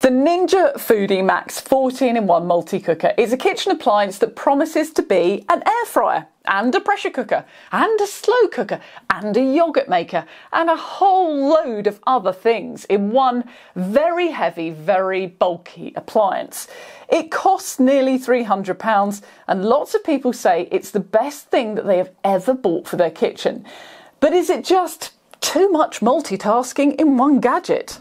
The Ninja Foodi Max 14-in-1 multi-cooker is a kitchen appliance that promises to be an air fryer and a pressure cooker and a slow cooker and a yoghurt maker and a whole load of other things in one very heavy, very bulky appliance. It costs nearly £300 and lots of people say it's the best thing that they have ever bought for their kitchen. But is it just too much multitasking in one gadget?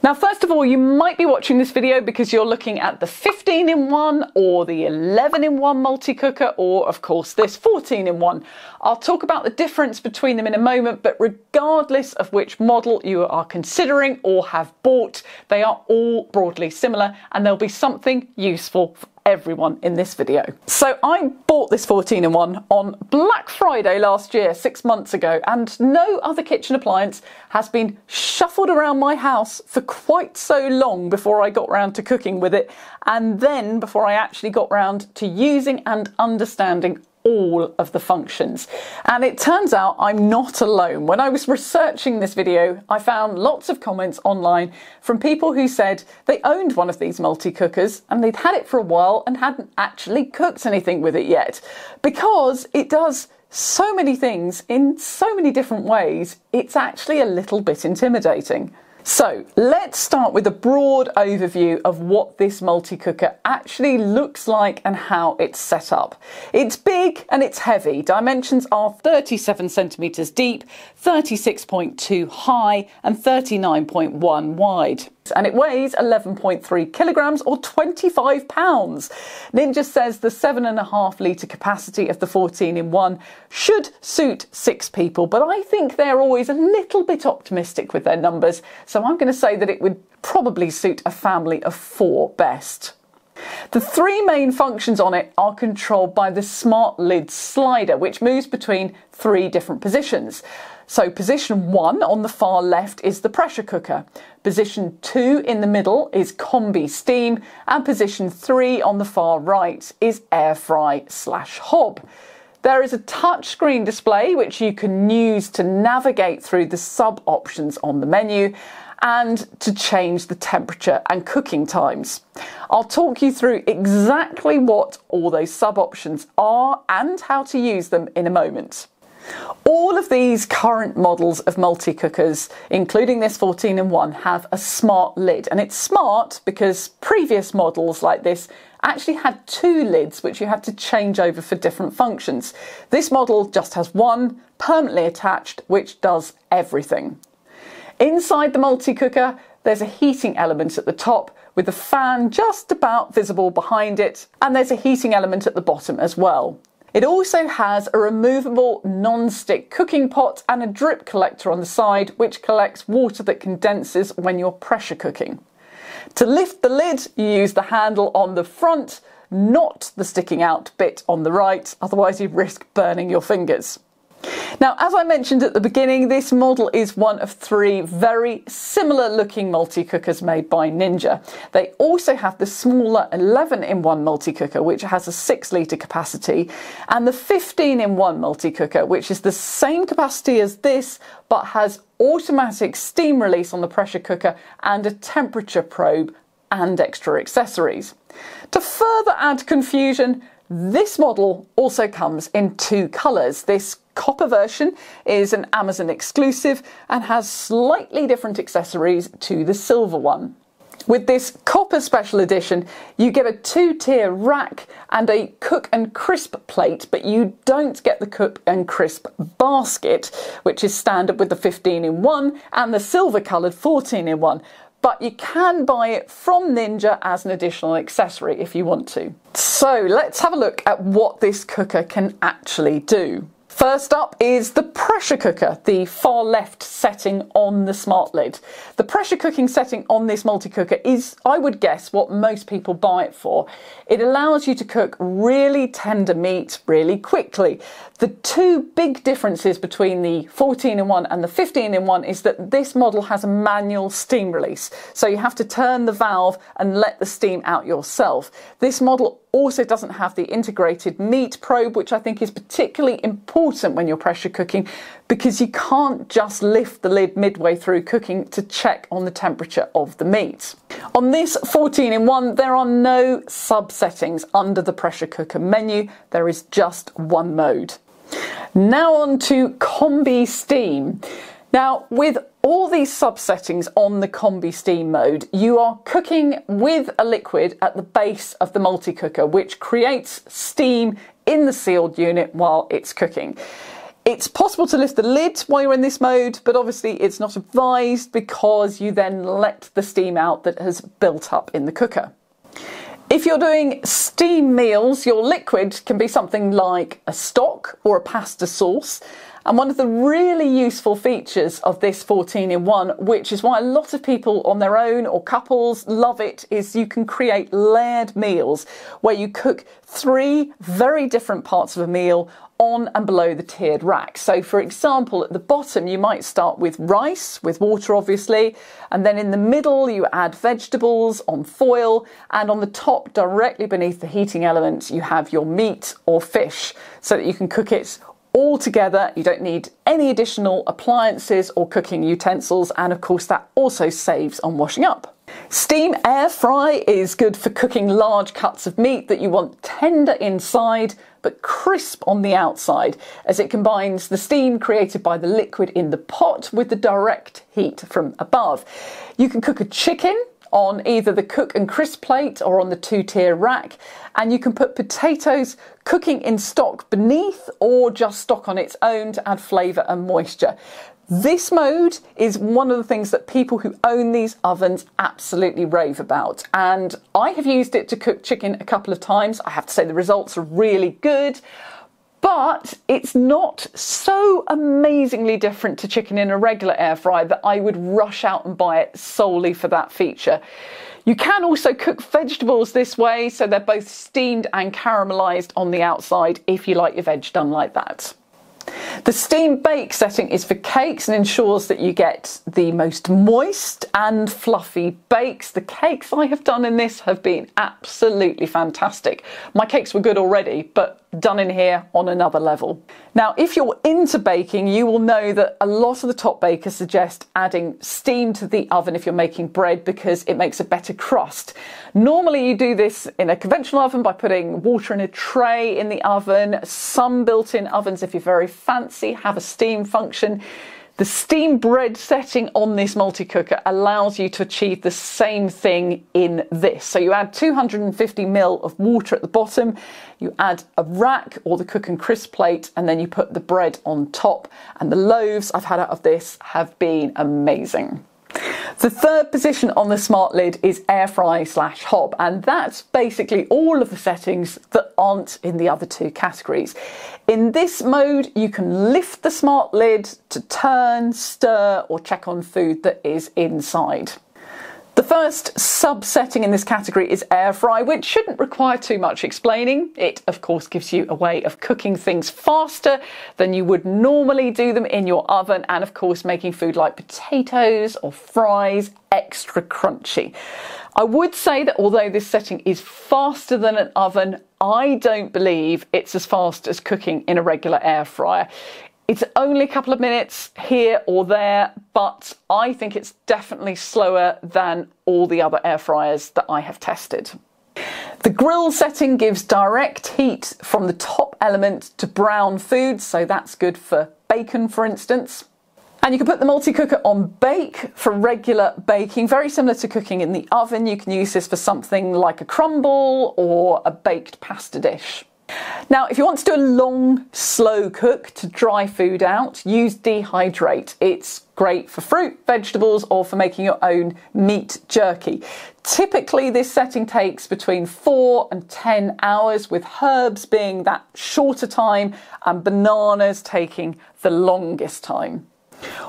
Now, first of all, you might be watching this video because you're looking at the 15-in-1 or the 11-in-1 multi-cooker, or of course this 14-in-1. I'll talk about the difference between them in a moment, but regardless of which model you are considering or have bought, they are all broadly similar and there'll be something useful for everyone in this video. So I bought this 14-in-1 on Black Friday last year, 6 months ago, and no other kitchen appliance has been shuffled around my house for quite so long before I got round to cooking with it, and then before I actually got round to using and understanding all of the functions. And it turns out I'm not alone. When I was researching this video, I found lots of comments online from people who said they owned one of these multi-cookers and they'd had it for a while and hadn't actually cooked anything with it yet. Because it does so many things in so many different ways, it's actually a little bit intimidating. So let's start with a broad overview of what this multi-cooker actually looks like and how it's set up. It's big and it's heavy. Dimensions are 37 centimetres deep, 36.2 high and 39.1 wide. And it weighs 11.3 kilograms or 25 pounds. Ninja says the 7.5 litre capacity of the 14-in-1 should suit 6 people, but I think they're always a little bit optimistic with their numbers, so I'm going to say that it would probably suit a family of 4 best. The 3 main functions on it are controlled by the smart lid slider, which moves between 3 different positions. So position 1 on the far left is the pressure cooker, position 2 in the middle is Combi Steam, and position 3 on the far right is air fry/hob. There is a touchscreen display which you can use to navigate through the sub options on the menu and to change the temperature and cooking times. I'll talk you through exactly what all those sub options are and how to use them in a moment. All of these current models of multi-cookers, including this 14-in-1, have a smart lid, and it's smart because previous models like this actually had 2 lids which you had to change over for different functions. This model just has one permanently attached which does everything. Inside the multi-cooker there's a heating element at the top with a fan just about visible behind it, and there's a heating element at the bottom as well. It also has a removable non-stick cooking pot and a drip collector on the side which collects water that condenses when you're pressure cooking. To lift the lid, you use the handle on the front, not the sticking out bit on the right, otherwise you risk burning your fingers. Now, as I mentioned at the beginning, this model is one of 3 very similar looking multi-cookers made by Ninja. They also have the smaller 11-in-1 multi-cooker, which has a 6 litre capacity, and the 15-in-1 multi-cooker, which is the same capacity as this, but has automatic steam release on the pressure cooker and a temperature probe and extra accessories. To further add confusion, this model also comes in 2 colours. This copper version is an Amazon exclusive and has slightly different accessories to the silver one. With this copper special edition, you get a 2-tier rack and a cook and crisp plate, but you don't get the cook and crisp basket, which is standard with the 15-in-1 and the silver coloured 14-in-1. But you can buy it from Ninja as an additional accessory if you want to. So let's have a look at what this cooker can actually do. First up is the pressure cooker, the far left setting on the smart lid. The pressure cooking setting on this multi-cooker is, I would guess, what most people buy it for. It allows you to cook really tender meat really quickly. The 2 big differences between the 14-in-1 and the 15-in-1 is that this model has a manual steam release, so you have to turn the valve and let the steam out yourself. This model also doesn't have the integrated meat probe, which I think is particularly important important when you're pressure cooking, because you can't just lift the lid midway through cooking to check on the temperature of the meat. On this 14-in-1, there are no sub-settings under the pressure cooker menu. There is just one mode. Now on to Combi Steam. Now, with all these sub-settings on the Combi Steam mode, you are cooking with a liquid at the base of the multi-cooker, which creates steam in the sealed unit while it's cooking. It's possible to lift the lid while you're in this mode, but obviously it's not advised because you then let the steam out that has built up in the cooker. If you're doing steam meals, your liquid can be something like a stock or a pasta sauce. And one of the really useful features of this 14-in-1, which is why a lot of people on their own or couples love it, is you can create layered meals where you cook 3 very different parts of a meal on and below the tiered rack. So for example, at the bottom you might start with rice, with water obviously, and then in the middle you add vegetables on foil, and on the top directly beneath the heating element you have your meat or fish, so that you can cook it all together. You don't need any additional appliances or cooking utensils, and of course that also saves on washing up. Steam air fry is good for cooking large cuts of meat that you want tender inside but crisp on the outside, as it combines the steam created by the liquid in the pot with the direct heat from above. You can cook a chicken on either the cook and crisp plate or on the 2-tier rack, and you can put potatoes cooking in stock beneath or just stock on its own to add flavour and moisture. This mode is one of the things that people who own these ovens absolutely rave about, and I have used it to cook chicken a couple of times. I have to say the results are really good, but it's not so amazingly different to chicken in a regular air fryer that I would rush out and buy it solely for that feature. You can also cook vegetables this way, so they're both steamed and caramelised on the outside if you like your veg done like that. The steam bake setting is for cakes and ensures that you get the most moist and fluffy bakes. The cakes I have done in this have been absolutely fantastic. My cakes were good already, but done in here on another level. Now, if you're into baking, you will know that a lot of the top bakers suggest adding steam to the oven if you're making bread because it makes a better crust. Normally you do this in a conventional oven by putting water in a tray in the oven. Some built-in ovens, if you're very fancy, have a steam function. The steam bread setting on this multi-cooker allows you to achieve the same thing in this. So you add 250 ml of water at the bottom, you add a rack or the cook and crisp plate, and then you put the bread on top. And the loaves I've had out of this have been amazing. The third position on the smart lid is air fry / hob, and that's basically all of the settings that aren't in the other 2 categories. In this mode, you can lift the smart lid to turn, stir, or check on food that is inside. The first sub-setting in this category is air fry, which shouldn't require too much explaining. It, of course, gives you a way of cooking things faster than you would normally do them in your oven, and of course making food like potatoes or fries extra crunchy. I would say that although this setting is faster than an oven, I don't believe it's as fast as cooking in a regular air fryer. It's only a couple of minutes here or there, but I think it's definitely slower than all the other air fryers that I have tested. The grill setting gives direct heat from the top element to brown food, so that's good for bacon, for instance. And you can put the multi-cooker on bake for regular baking, very similar to cooking in the oven. You can use this for something like a crumble or a baked pasta dish. Now, if you want to do a long, slow cook to dry food out, use Dehydrate. It's great for fruit, vegetables, or for making your own meat jerky. Typically, this setting takes between 4 and 10 hours, with herbs being that shorter time and bananas taking the longest time.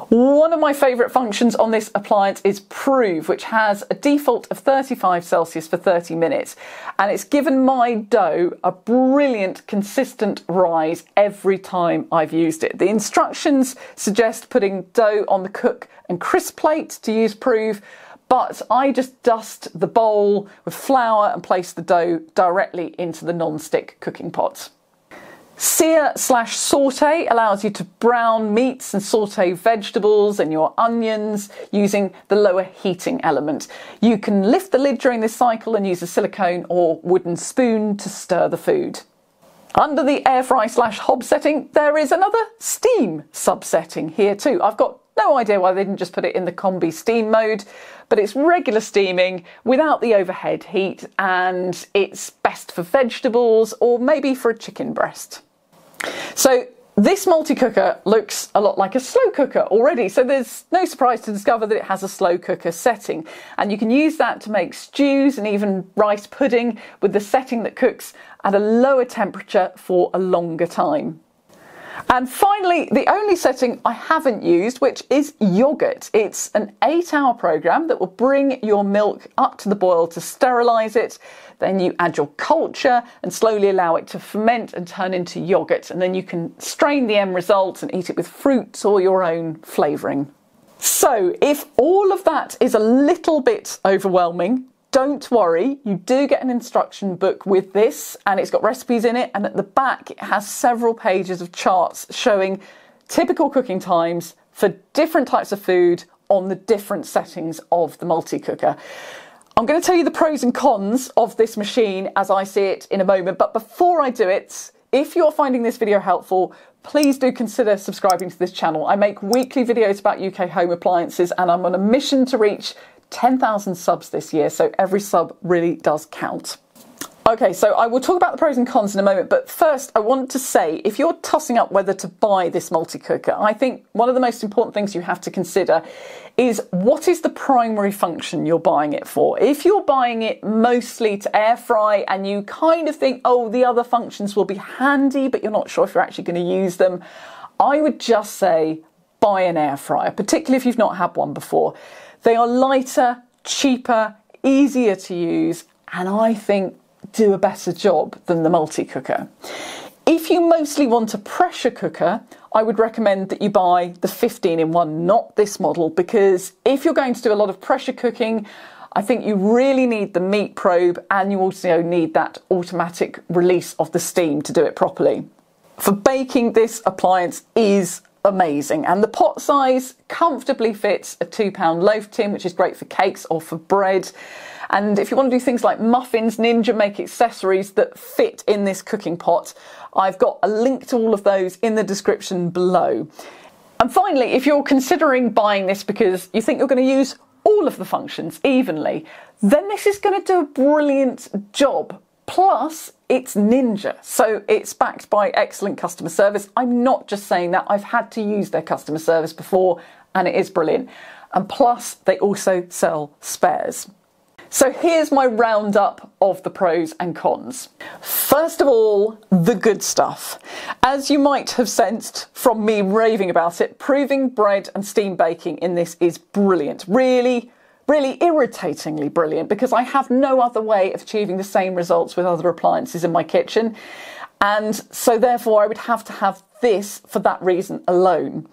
One of my favourite functions on this appliance is Prove, which has a default of 35 Celsius for 30 minutes, and it's given my dough a brilliant consistent rise every time I've used it. The instructions suggest putting dough on the cook and crisp plate to use Prove, but I just dust the bowl with flour and place the dough directly into the non-stick cooking pot. Sear/Saute allows you to brown meats and saute vegetables and your onions using the lower heating element. You can lift the lid during this cycle and use a silicone or wooden spoon to stir the food. Under the air fry/hob setting, there is another steam subsetting here too. I've got no idea why they didn't just put it in the Combi Steam mode, but it's regular steaming without the overhead heat, and it's best for vegetables or maybe for a chicken breast. So this multi-cooker looks a lot like a slow cooker already, so there's no surprise to discover that it has a slow cooker setting, and you can use that to make stews and even rice pudding with the setting that cooks at a lower temperature for a longer time. And finally, the only setting I haven't used, which is Yoghurt. It's an 8-hour program that will bring your milk up to the boil to sterilise it. Then you add your culture and slowly allow it to ferment and turn into yoghurt. And then you can strain the end result and eat it with fruit or your own flavouring. So if all of that is a little bit overwhelming, don't worry, you do get an instruction book with this, and it's got recipes in it, and at the back it has several pages of charts showing typical cooking times for different types of food on the different settings of the multi-cooker. I'm going to tell you the pros and cons of this machine as I see it in a moment, but before I do it, if you're finding this video helpful, please do consider subscribing to this channel. I make weekly videos about UK home appliances, and I'm on a mission to reach 10,000 subs this year, so every sub really does count. Okay, so I will talk about the pros and cons in a moment, but first I want to say, if you're tossing up whether to buy this multi-cooker, I think one of the most important things you have to consider is what is the primary function you're buying it for. If you're buying it mostly to air fry and you kind of think, oh, the other functions will be handy, but you're not sure if you're actually going to use them, I would just say buy an air fryer, particularly if you've not had one before. They are lighter, cheaper, easier to use, and I think do a better job than the multi-cooker. If you mostly want a pressure cooker, I would recommend that you buy the 15-in-1, not this model, because if you're going to do a lot of pressure cooking, I think you really need the meat probe, and you also need that automatic release of the steam to do it properly. For baking, this appliance is amazing, and the pot size comfortably fits a £2 loaf tin, which is great for cakes or for bread. And if you want to do things like muffins, Ninja make accessories that fit in this cooking pot. I've got a link to all of those in the description below. And finally, if you're considering buying this because you think you're going to use all of the functions evenly, then this is going to do a brilliant job. Plus, it's Ninja, so it's backed by excellent customer service. I'm not just saying that, I've had to use their customer service before, and it is brilliant. And plus, they also sell spares. So here's my roundup of the pros and cons. First of all, the good stuff. As you might have sensed from me raving about it, proving bread and steam baking in this is brilliant. Really irritatingly brilliant, because I have no other way of achieving the same results with other appliances in my kitchen. And so therefore I would have to have this for that reason alone.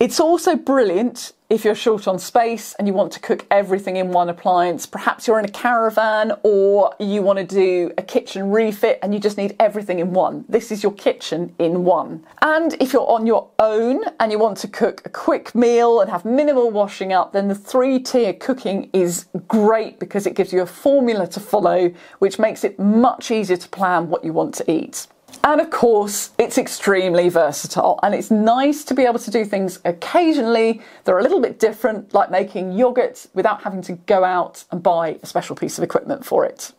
It's also brilliant if you're short on space and you want to cook everything in one appliance. Perhaps you're in a caravan or you want to do a kitchen refit and you just need everything in one. This is your kitchen in one. And if you're on your own and you want to cook a quick meal and have minimal washing up, then the 3-tier cooking is great because it gives you a formula to follow, which makes it much easier to plan what you want to eat. And of course, it's extremely versatile, and it's nice to be able to do things occasionally that are a little bit different, like making yogurt without having to go out and buy a special piece of equipment for it.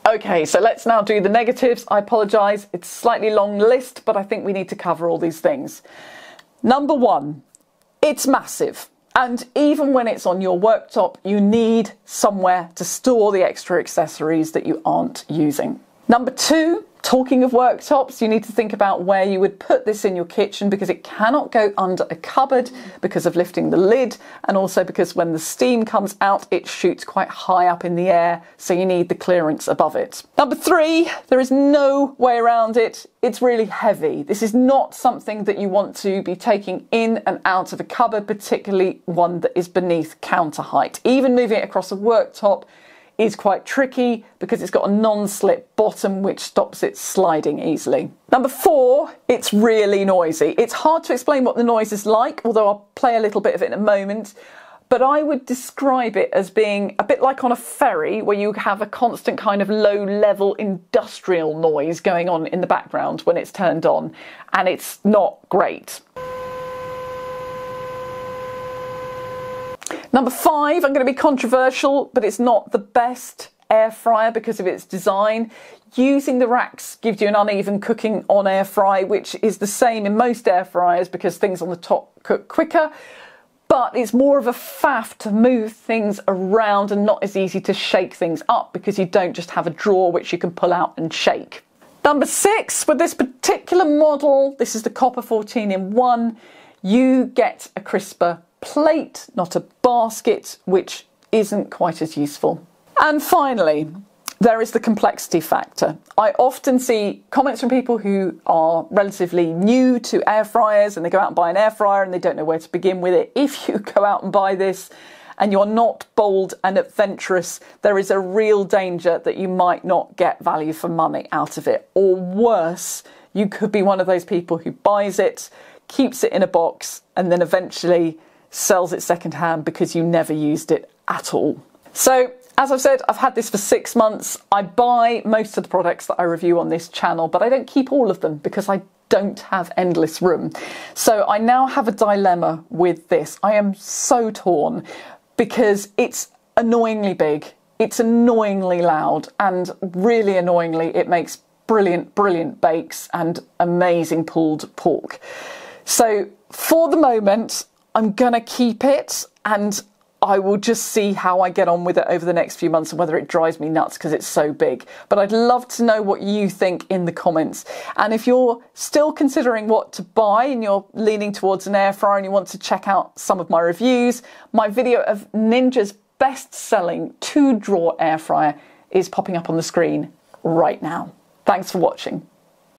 Okay, so let's now do the negatives. I apologise, it's a slightly long list, but I think we need to cover all these things. Number 1, it's massive. And even when it's on your worktop, you need somewhere to store the extra accessories that you aren't using. Number 2, talking of worktops, you need to think about where you would put this in your kitchen, because it cannot go under a cupboard because of lifting the lid, and also because when the steam comes out it shoots quite high up in the air, so you need the clearance above it. Number 3, there is no way around it. It's really heavy. This is not something that you want to be taking in and out of a cupboard, particularly one that is beneath counter height. Even moving it across a worktop is quite tricky because it's got a non-slip bottom which stops it sliding easily. Number 4, it's really noisy. It's hard to explain what the noise is like, although I'll play a little bit of it in a moment. But I would describe it as being a bit like on a ferry where you have a constant kind of low-level industrial noise going on in the background when it's turned on, and it's not great. Number 5, I'm going to be controversial, but it's not the best air fryer because of its design. Using the racks gives you an uneven cooking on air fry, which is the same in most air fryers because things on the top cook quicker. But it's more of a faff to move things around and not as easy to shake things up because you don't just have a drawer which you can pull out and shake. Number 6, with this particular model, this is the copper 14-in-1, you get a crisper plate, not a basket, which isn't quite as useful. And finally, there is the complexity factor. I often see comments from people who are relatively new to air fryers and they go out and buy an air fryer and they don't know where to begin with it. If you go out and buy this and you're not bold and adventurous, there is a real danger that you might not get value for money out of it. Or worse, you could be one of those people who buys it, keeps it in a box, and then eventually sells it secondhand because you never used it at all. So, as I've said, I've had this for 6 months. I buy most of the products that I review on this channel, but I don't keep all of them because I don't have endless room. So I now have a dilemma with this. I am so torn because it's annoyingly big, it's annoyingly loud, and really annoyingly it makes brilliant, brilliant bakes and amazing pulled pork. So for the moment, I'm gonna keep it, and I will just see how I get on with it over the next few months and whether it drives me nuts because it's so big. But I'd love to know what you think in the comments. And if you're still considering what to buy and you're leaning towards an air fryer and you want to check out some of my reviews, my video of Ninja's best-selling 2-drawer air fryer is popping up on the screen right now. Thanks for watching.